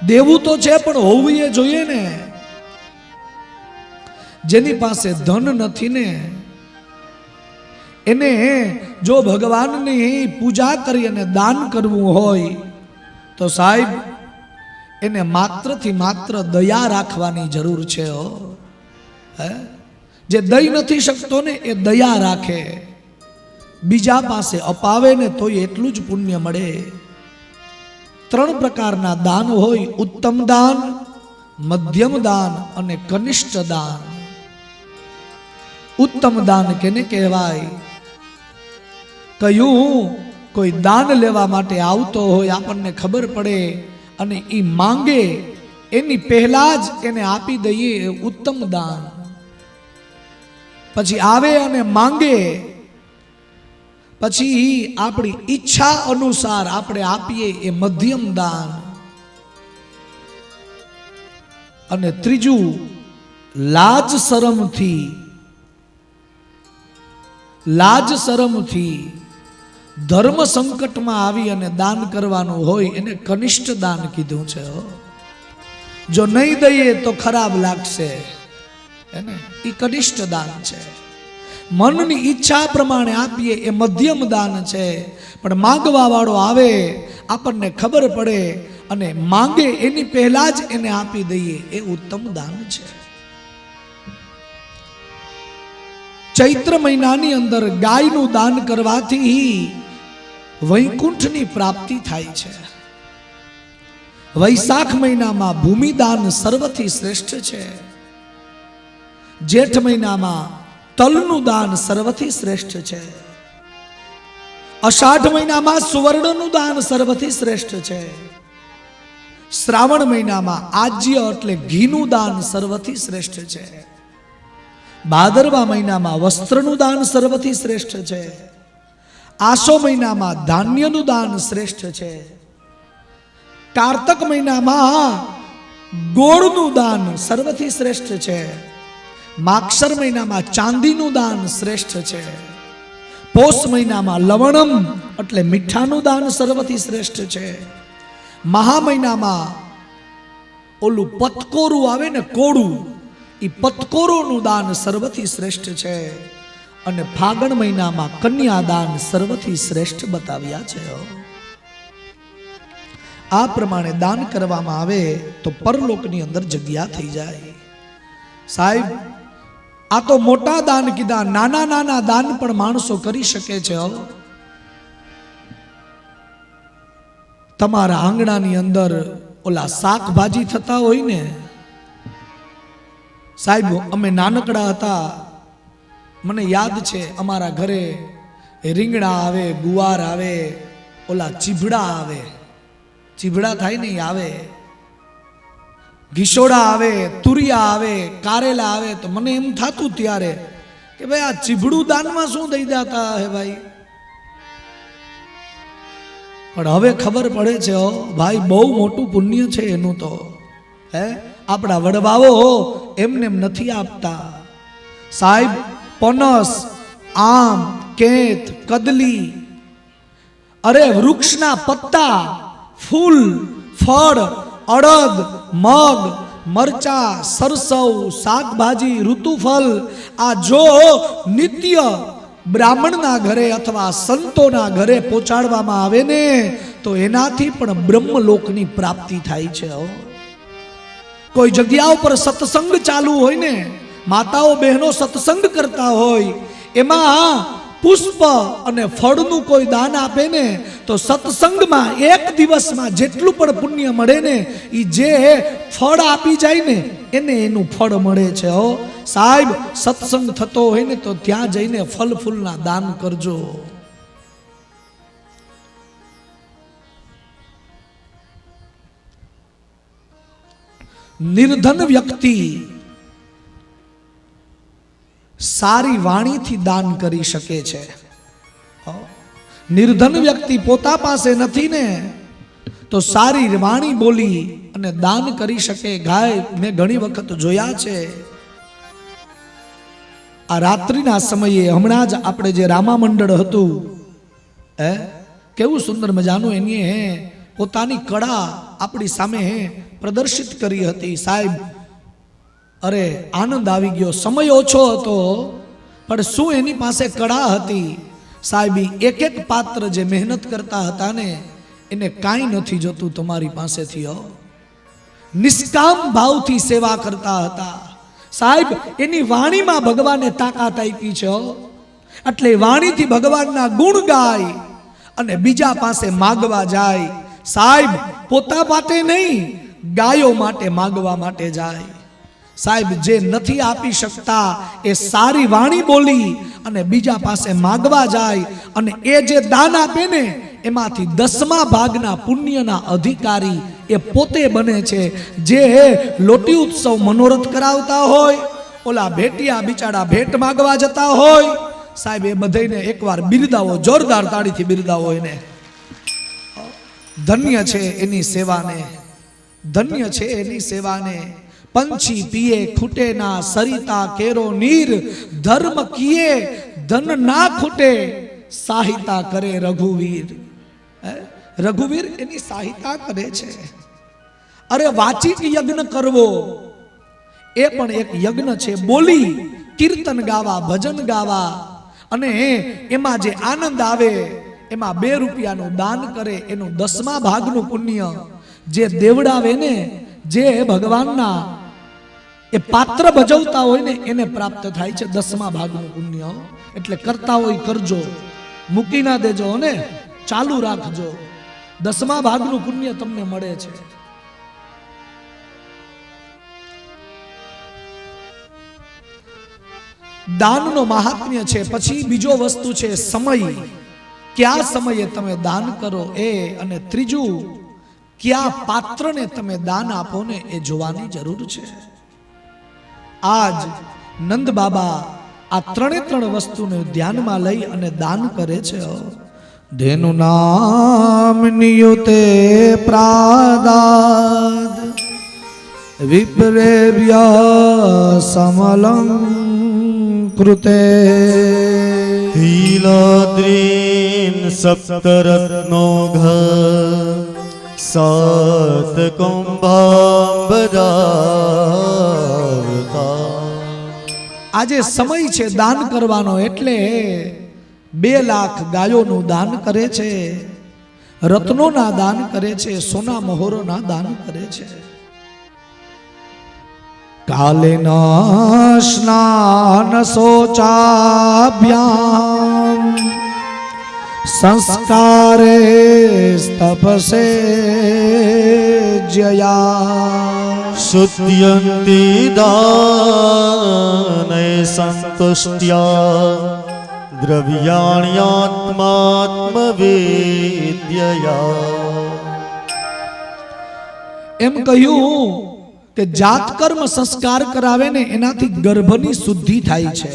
દેવું તો છે પણ હોવું એ જોઈએ ને. જેની પાસે ધન નથી ને એને જો ભગવાનની પૂજા કરી અને દાન કરવું હોય તો સાહેબ એને માત્ર થી માત્ર દયા રાખવાની જરૂર છે. જે દઈ નથી શકતો ને એ દયા રાખે, બીજા પાસે અપાવે ને તો એટલું જ પુણ્ય મળે. 3 પ્રકારના દાન હોય: ઉત્તમ દાન, મધ્યમ દાન અને કનિષ્ઠ દાન. ઉત્તમ દાન કેને કહેવાય? કયું કોઈ દાન લેવા માટે આવતો હોય, આપણને ખબર પડે અને એ માંગે એની પહેલા જ એને આપી દઈએ એ ઉત્તમ દાન. પછી આવે અને માંગે, પછી આપણી ઈચ્છા અનુસાર આપણે આપીએ એ મધ્યમ દાન. અને ત્રીજું, લાજ શરમથી ધર્મ સંકટમાં આવી અને દાન કરવાનું હોય એને કનિષ્ઠ દાન કીધું છે. જો નહીં દઈએ તો ખરાબ લાગશે, એને એ કનિષ્ઠ દાન છે. મનની ઈચ્છા પ્રમાણે આપીએ એ મધ્યમ દાન છે. પણ માંગવા વાળો આવે, આપણને ખબર પડે અને માંગે એની પહેલા જ એને આપી દઈએ એ ઉત્તમ દાન છે. ચૈત્ર મહિનાની અંદર ગાયનું દાન કરવાથી વૈકુંઠની પ્રાપ્તિ થાય છે. વૈશાખ મહિનામાં ભૂમિદાન સર્વથી શ્રેષ્ઠ છે. જેઠ મહિનામાં તલનું દાન સર્વથી શ્રેષ્ઠ છે. અષાઢ મહિનામાં સુવર્ણનું દાન સર્વથી શ્રેષ્ઠ છે. શ્રાવણ મહિનામાં આજ્ય એટલે ઘીનું દાન સર્વથી શ્રેષ્ઠ છે. ભાદરવા મહિનામાં વસ્ત્રનું દાન સર્વથી શ્રેષ્ઠ છે. આસો મહિનામાં ધાન્યનું દાન શ્રેષ્ઠ છે. કારતક મહિનામાં ગોળનું દાન સર્વથી શ્રેષ્ઠ છે. માક્ષર મહિનામાં ચાંદીનું દાન શ્રેષ્ઠ છે. પોષ મહિનામાં લવણમ એટલે મીઠાનું દાન સર્વથી શ્રેષ્ઠ છે. મહા મહિનામાં ઓલું પતકોરું આવે ને કોળું, એ પતકોરોનું દાન સર્વથી શ્રેષ્ઠ છે. અને ફાગણ મહિનામાં કન્યાદાન સર્વથી શ્રેષ્ઠ બતાવ્યા છે. આ પ્રમાણે દાન કરવામાં આવે તો પરલોકની અંદર જગ્યા થઈ જાય. સાહેબ, આ તો મોટા દાન કીધા, નાના નાના દાન પણ માણસો કરી શકે છે. તમારા આંગણાની અંદર ઓલા શાકભાજી થતા હોય ને, સાહેબ અમે નાનકડા હતા, મને યાદ છે અમારા ઘરે રીંગણા આવે, ગુવાર આવે, ઓલા ચીભડા આવે, ચીભડા થાય ને ઈ આવે, ઘીસોડા આવે, તુરિયા આવે, કારેલા આવે, તો મને એમ થતું ત્યારે કે ભાઈ આ ચીભડું દાનમાં શું દઈ દેતા હે ભાઈ. પણ હવે ખબર પડે છે હો ભાઈ, બહુ મોટું પુણ્ય છે એનું તો. હે આપણા વડવાઓ એમને એમ નથી આપતા સાહેબ. પનસ, આમ, કેત, કદલી, અરે વૃક્ષના પત્તા, ફૂલ, ફળ, અડદ, મગ, મરચા, સરસવ, શાકભાજી, ઋતુફળ, આ જો નિત્ય બ્રાહ્મણના ઘરે અથવા સંતોના ઘરે પહોંચાડવામાં આવે ને તો એનાથી પણ બ્રહ્મલોકની પ્રાપ્તિ થાય છે. કોઈ જગ્યા ઉપર સત્સંગ ચાલુ હોય ને, માતાઓ બહેનો સત્સંગ કરતા હોય, એમાં પુષ્પ અને ફળનું કોઈ દાન આપે ને તો સત્સંગમાં એક દિવસમાં જેટલું પણ પુણ્ય મળે ને એ જે ફળ આપી જાય ને એને એનું ફળ મળે છે. હો સાહેબ, સત્સંગ થતો હોય ને તો ત્યાં જઈને ફળ ફૂલના દાન કરજો. નિર્ધન વ્યક્તિ સારી વાણીથી દાન કરી શકે છે. નિર્ધન વ્યક્તિ પોતા પાસે નથી ને તો સારી વાણી બોલી અને દાન કરી શકે. ગાય મેં ઘણી વખત જોયા છે. આ રાત્રિના સમયે હમણાં જ આપણે જે રામા મંડળ હતું, કેવું સુંદર મજાનું એની પોતાની કળા આપણી સામે પ્રદર્શિત કરી હતી. સાહેબ અરે આનંદ આવી ગયો. સમય ઓછો હતો પણ શું એની પાસે કળા હતી સાહેબ. એક એક પાત્ર જે મહેનત કરતા હતા ને એને કાંઈ નથી જતું તમારી પાસેથી. નિષ્કામ ભાવથી સેવા કરતા હતા સાહેબ. એની વાણીમાં ભગવાને તાકાત આપી છે. એટલે વાણીથી ભગવાનના ગુણ ગાય અને બીજા પાસે માગવા જાય. સાહેબ પોતા માટે નહીં, ગાયો માટે માગવા માટે જાય. સાહેબ જે નથી આપી શકતા એ સારી વાણી બોલી અને બીજા પાસે માગવા જાય અને એ જે દાન આપે ને એમાંથી 10મા ભાગના પુણ્યના અધિકારી એ પોતે બને છે. જે લોટી ઉત્સવ મનોરથ કરાવતા હોય, ઓલા ભેટિયા બિચારા ભેટ માગવા જતા હોય, સાહેબ એ બધાને એકવાર બિરદાવો, જોરદાર તાળીથી બિરદાવો એને. ધન્ય છે એની સેવાને, ધન્ય છે એની સેવાને. પંછી પીએ ખૂટે ના, સરિતા કેરો નીર, ધર્મ કીએ ધન ના ખૂટે, સાહિતા કરે રઘુવીર. રઘુવીર એની સાહિતા કરે છે. અરે વાચિક યજ્ઞ કરવો એ પણ એક યજ્ઞ છે. બોલી કીર્તન ગાવા, ભજન ગાવા અને એમાં જે આનંદ આવે એમાં 2 રૂપિયાનું દાન કરે એનું 10મા ભાગનું પુણ્ય જે દેવડાવે ને, જે ભગવાનના એ પાત્ર ભજવતા હોય ને એને પ્રાપ્ત થાય છે 10મા ભાગનું પુણ્ય. એટલે કરતા હોય કરજો, મૂકી ના દેજો ને, ચાલુ રાખજો. 10મા ભાગનું પુણ્ય તમને મળે છે. દાનનો મહાત્મ્ય છે. પછી બીજો વસ્તુ છે સમય. કયા સમયે તમે દાન કરો એ, અને ત્રીજું કયા પાત્રને તમે દાન આપો ને એ જોવાની જરૂર છે. આજ નંદ બાબા આ 3 વસ્તુને ધ્યાનમાં લઈ અને દાન કરે છે. ધેનુ નામ નિયુતે પ્રાદાદ વિપ્રેવ્ય સમલં કૃતે તિલાદ્રીન સપ્તરત્નો ઘ સાત કુંભાંબરાવતા. આજે સમય છે દાન કરવાનો. એટલે 2 લાખ ગાયોનું દાન કરે છે, રત્નોના દાન કરે છે, સોના મહોરોના દાન કરે છે. કાલે સ્નાન શોચાભ્યામ સંસ્કારે તપસે જયા શુદ્ધયંતિ દાનય સંતુષ્ટ્યા દ્રવ્યાણ્યાત્માત્મવેદ્યયા. એમ કહ્યું કે જાત કર્મ સંસ્કાર કરાવે ને એનાથી ગર્ભની શુદ્ધિ થાય છે.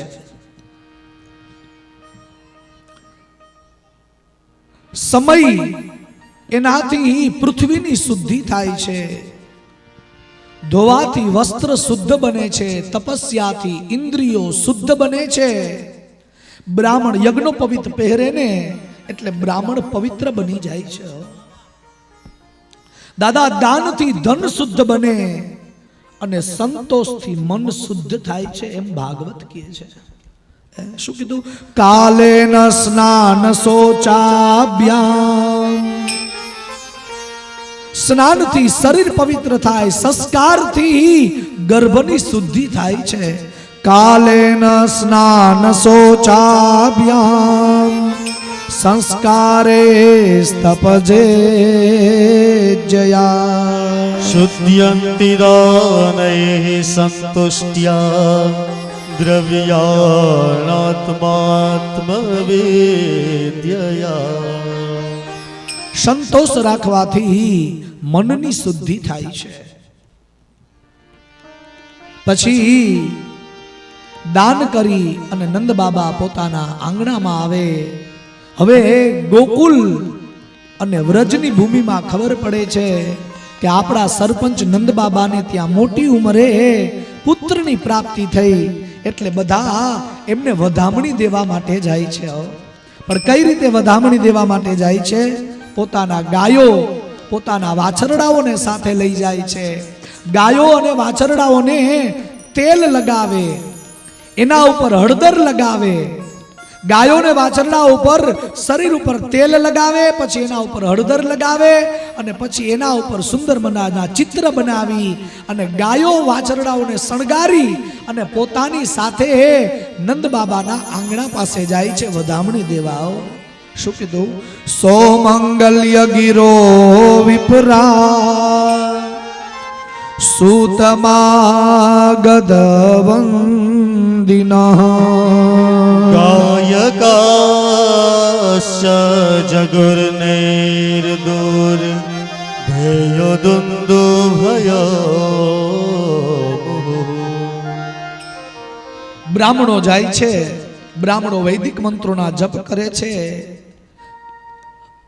સમય એનાથી પૃથ્વીની શુદ્ધિ થાય છે. ધોવાથી વસ્ત્ર શુદ્ધ બને છે. તપસ્યાથી ઇન્દ્રિયો શુદ્ધ બને છે. બ્રાહ્મણ યજ્ઞોપવિત પહેરે ને એટલે બ્રાહ્મણ પવિત્ર બની જાય છે. દાદા દાનથી ધન શુદ્ધ બને અને સંતોષથી મન શુદ્ધ થાય છે એમ ભાગવત કહે છે. શું કીધું? કાલે ન સ્નાન શોચાભ્યામ. સ્નાનથી શરીર પવિત્ર થાય, સંસ્કારથી ગર્ભની શુદ્ધિ થાય છે. કાલે ન સ્નાન શોચાભ્યામ સંસ્કારે તપજે જયા. શુદ્ધયંતિ દાનૈ સંતુષ્ટ્યા દ્રવ્યાણાત્માત્મવેદ્યયા. સંતોષ રાખવાથી મનની શુદ્ધિ થાય છે. પછી દાન કરી અને નંદ બાબા પોતાના આંગણામાં આવે. હવે ગોકુલ અને વ્રજની ભૂમિમાં ખબર પડે છે કે આપણા સરપંચ નંદ બાબાને ત્યાં મોટી ઉંમરે પુત્રની પ્રાપ્તિ થઈ, એટલે બધા એમને વધામણી દેવા માટે જાય છે. પણ કઈ રીતે વધામણી દેવા માટે જાય છે? પોતાના ગાયો, પોતાના વાછરડાઓને સાથે લઈ જાય છે. ગાયો અને વાછરડાઓને તેલ લગાવે, એના ઉપર હળદર લગાવે. ગાયો ને વાછરડા ઉપર શરીર ઉપર તેલ લગાવે, પછી એના ઉપર હળદર લગાવે અને પછી એના ઉપર સુંદર મનાના ચિત્ર બનાવી અને ગાયો વાછરડાઓને શણગારી અને પોતાની સાથે નંદ બાબાના આંગણા પાસે જાય છે વધામણી દેવા. શું કીધું? સોમંગલ્ય ગિરો વિપરા સૂતમા ગદવંદિના ગાયકાશ્ચ જગુર્નૈર્દુર ધેયો દુંદુભયો. બ્રાહ્મણો જાય છે, બ્રાહ્મણો વૈદિક મંત્રોના જપ કરે છે.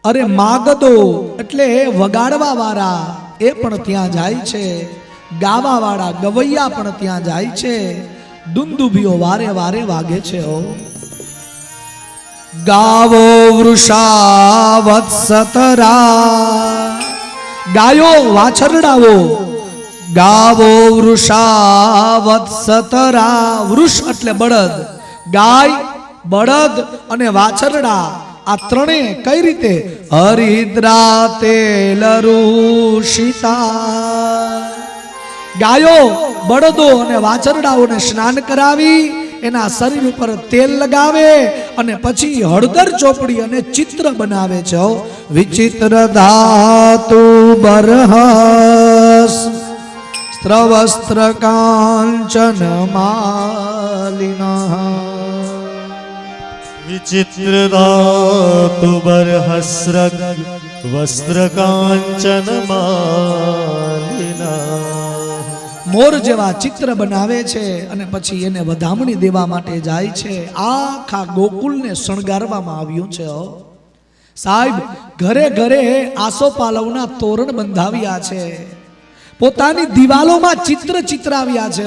અરે માગદો એટલે વગાડવા વાળા એ પણ ત્યાં જાય છે. ગાવા વાળા ગવૈયા પણ ત્યાં જાય છે. દુંદુભીઓ વારે વારે વાગે છે. ગાવો વૃષા વત્સતરા, ગાયો વાછરડાઓ. ગાવો વૃષા વત્સતરા, વૃષ એટલે બળદ, ગાય, બળદ અને વાછરડા આ ત્રણે કઈ રીતે? હરિદ્રા તેલ રૂષિતા. ગાયો, બળદો અને વાછરડાઓને સ્નાન કરાવી એના શરીર ઉપર તેલ લગાવે અને પછી હળદર ચોપડી અને ચિત્ર બનાવે છે. વિચિત્ર ધાતુ બરહસ સ્ત્રવસ્ત્ર કાંચન માલિના. વિચિત્ર ધાતુ બરહસ્રગ વસ્ત્ર કાંચન માલિના. મોર જેવા ચિત્ર બનાવે છે અને પછી એને વધામણી દેવા માટે જાય છે. આખા ગોકુલને શણગારવામાં આવ્યું છે. સાહેબ, ઘરે ઘરે આસોપાલવના તોરણ બંધાવ્યા છે. પોતાની દિવાલોમાં ચિત્ર ચિતરાવ્યા છે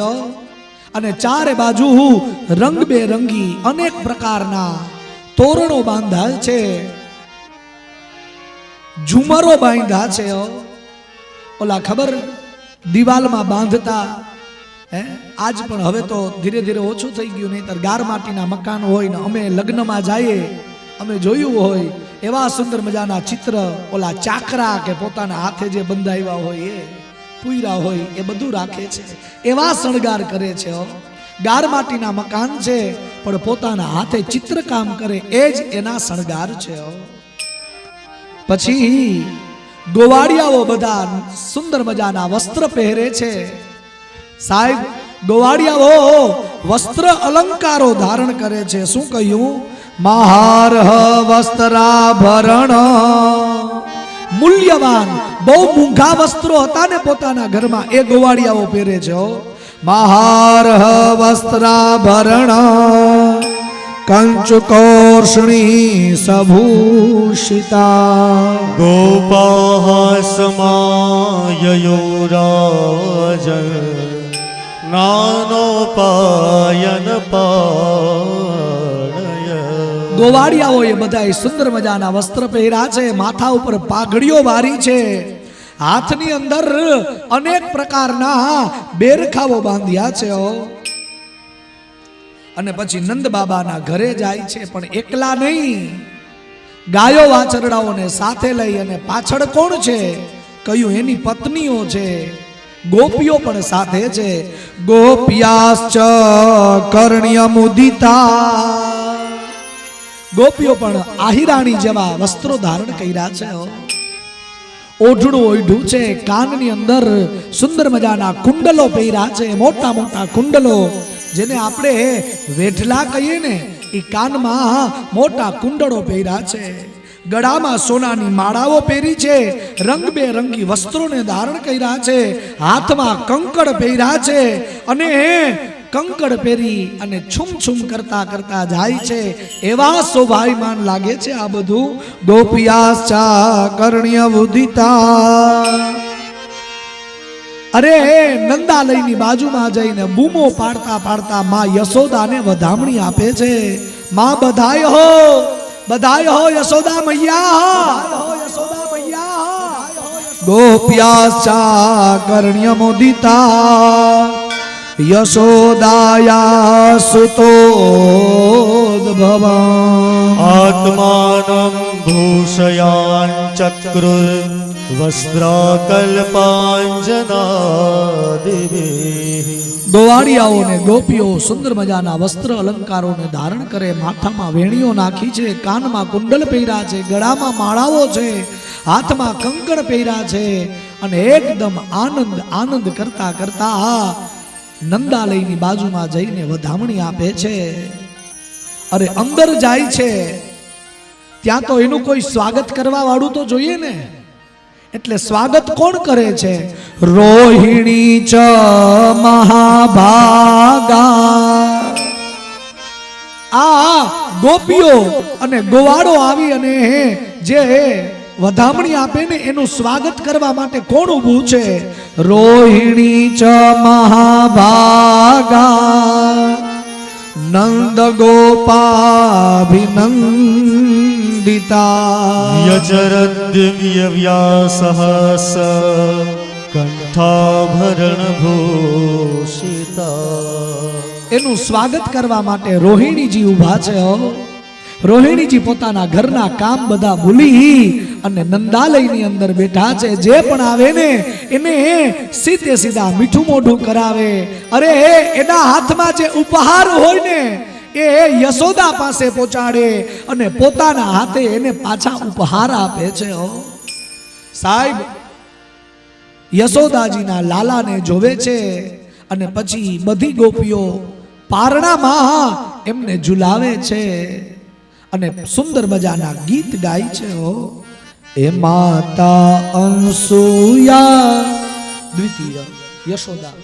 અને ચારે બાજુ રંગબેરંગી અનેક પ્રકારના તોરણો બાંધ્યા છે, ઝુમરો બાંધ્યા છે. ઓલા ખબર દિવાલમાં બાંધતા આજ પણ હવે તો ધીરે ધીરે ઓછું થઈ ગયું. નહીંતર ગાર માટીના મકાન હોય ને અમે લગ્નમાં જઈએ, અમે જોયું હોય એવા સુંદર મજાના ચિત્ર, ઓલા ચાકરા કે પોતાના હાથે જે બંધાવ્યા હોય એ પૂયરા હોય એ બધું રાખે છે, એવા શણગાર કરે છે. ગાર માટીના મકાન છે, પણ પોતાના હાથે ચિત્રકામ કરે એ જ એના શણગાર છે. પછી ગોવાળિયાઓ બધા સુંદર મજાના વસ્ત્ર પહેરે છે. સાહેબ, ગોવાળિયાઓ વસ્ત્ર અલંકારો ધારણ કરે છે. શું કહ્યું? મહારહ વસ્ત્રાભરણ, મૂલ્યવાન બહુ મૂંઘા વસ્ત્રો હતા ને પોતાના ઘરમાં, એ ગોવાળિયાઓ પહેરે છે. મહારહ વસ્ત્રાભરણ કંચુકોર્ષણી સભૂષિતા ગોપાઃ સમાયયોરાજન નાનોપાયન પાણય. ગોવાળિયાઓએ બધાએ સુંદર મજાના વસ્ત્ર પહેર્યા છે, માથા ઉપર પાઘડીઓ વારી છે, હાથની અંદર અનેક પ્રકારના બેરખાઓ બાંધ્યા છે. અને પછી નંદ બાબાના ઘરે જાય છે, પણ એકલા નહીં, ગાયો વાછરડાઓને સાથે લઈ. અને પાછળ કોણ છે? કયું એની પત્નીઓ છે, ગોપીઓ પણ સાથે છે. ગોપ્યાશ્ચ કર્ણ્યમુદિતા, ગોપીઓ પણ આહિરાણી જેવા વસ્ત્રો ધારણ કર્યા છે. ઓઢણું ઓઢું છે, કાનની અંદર સુંદર મજાના કુંડલો પહેર્યા છે, મોટા મોટા કુંડલો, જેને આપણે વેઢલા કહીએ ને, એ કાનમાં મોટા કુંડળો પહેર્યા છે. ગળામાં સોનાની માળાઓ પહેરી છે, રંગબેરંગી વસ્ત્રોને ધારણ કર્યા છે, હાથમાં કંકડ પહેર્યા છે, અને કંકડ પહેરી અને છુમ છુમ કરતા કરતા જાય છે. એવા શોભાયમાન લાગે છે આ બધું. ગોપિયાશ્ચા કર્ણ્ય ઉદિતા. અરે નંદાલયની બાજુમાં જઈને બૂમો પાડતા પાડતા માં યશોદાને વધામણી આપે છે. માં બધાય હો, બધાય હો યશોદા મૈયા, યશોદા મૈયા. ગોપ્યાશ્ચા કર્ણ્ય મુદિતા યશોદાયા સુતોદ્ભવા. આત્માનં ભૂષયાન ચક્રુર વસ્ત્રાકલ્પાંજનાદિભિઃ. ગોવાળિયાઓને ગોપીઓ સુંદર મજાના વસ્ત્ર અલંકારોને ધારણ કરે, માથામાં વેણીઓ નાખી છે, કાનમાં કુંડલ પહેર્યા છે, ગળામાં માળાઓ છે, હાથમાં કંકણ પહેર્યા છે, અને એકદમ આનંદ આનંદ કરતા કરતા નંદાલયની બાજુમાં જઈને વધામણી આપે છે. અરે અંદર જાય છે, ત્યાં તો એનું કોઈ સ્વાગત કરવા વાળું તો જોઈએ ને, એટલે સ્વાગત કોણ કરે છે? રોહિણી ચ મહાભાગા. આ ગોપીઓ અને ગોવાળો આવી અને જે વધામણી આપે ને એનું સ્વાગત કરવા માટે કોણ ઊભું છે? રોહિણી ચ મહાભાગા નંદ ગોપાભિનંદિતા. યચરદ્દિવ્ય વ્યાસઃ કંઠાભરણ ભૂષિતા. એનું સ્વાગત કરવા માટે રોહિણીજી ઊભા છે. રોહિણીજી પોતાના ઘરના કામ બધા ભૂલી અને નંદાલયની અંદર બેઠા છે. જે પણ આવે ને એને સીધે સીધા મીઠું મોઢું કરાવે. અરે એના હાથમાં જે ઉપહાર હોય ને એ યશોદા પાસે પહોંચાડે અને પોતાના હાથે એને પાછા ઉપહાર આપે છે. સાહેબ, યશોદાજીના લાલાને જોવે છે અને પછી બધી ગોપીઓ પારણામાં એમને ઝુલાવે છે અને સુંદર મજાના ગીત ગાય છે. એ માતા અંસુયા દ્વિતીય યશોદા.